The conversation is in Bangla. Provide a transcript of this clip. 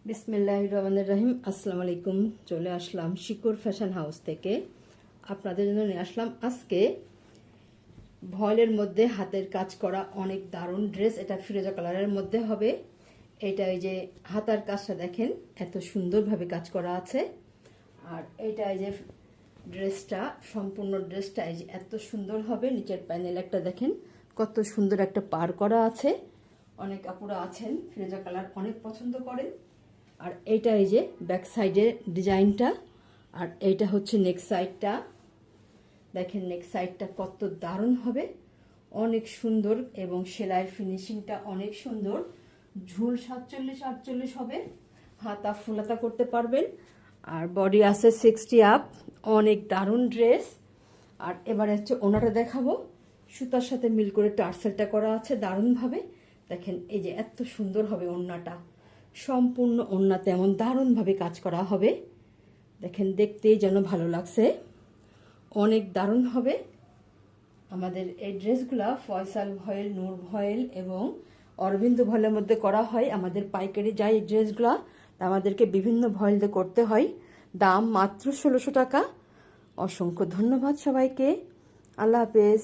বিসমিল্লাহির রহমানির রহিম। আসসালামু আলাইকুম। চলে আসলাম শিকর ফ্যাশন হাউস থেকে। আপনাদের জন্য নিয়ে আসলাম আজকে ভয়েলের মধ্যে হাতের কাজ করা অনেক দারুণ ড্রেস। এটা ফিরোজা কালারের মধ্যে হবে। এটা এই যে হাতার কাজটা দেখেন, এত সুন্দরভাবে কাজ করা আছে। আর এইটা এই যে ড্রেসটা, সম্পূর্ণ ড্রেসটা এই যে এত সুন্দর হবে। নিচের প্যানেল একটা দেখেন, কত সুন্দর একটা পার করা আছে। অনেক আপুরা আছেন ফিরোজা কালার অনেক পছন্দ করেন। আর এইটা এই যে ব্যাক সাইডের ডিজাইনটা, আর এইটা হচ্ছে নেক সাইডটা। দেখেন নেক সাইডটা কত দারুণ হবে, অনেক সুন্দর, এবং সেলাইয়ের ফিনিশিংটা অনেক সুন্দর। ঝুল 47-48 হবে, হাতা ফুলাতা করতে পারবেন। আর বডি আছে 60 আপ, অনেক দারুণ ড্রেস। আর এবারে হচ্ছে ওনাটা দেখাবো, সুতার সাথে মিল করে টার্সেলটা করা আছে দারুণভাবে। দেখেন এই যে এত সুন্দর হবে ওড়নাটা, সম্পূর্ণ ওড়নাতে এমন দারুণভাবে কাজ করা হবে। দেখেন দেখতেই যেন ভালো লাগছে, অনেক দারুণ হবে। আমাদের এই ড্রেসগুলা ফয়সাল ভয়েল, নূর ভয়েল এবং অরবিন্দ ভয়েলের মধ্যে করা হয়। আমাদের পাইকারি যায় এই ড্রেসগুলা, আমাদেরকে বিভিন্ন ভয়েল দিয়ে করতে হয়। দাম মাত্র 1600 টাকা। অসংখ্য ধন্যবাদ সবাইকে। আল্লাহ হাফেজ।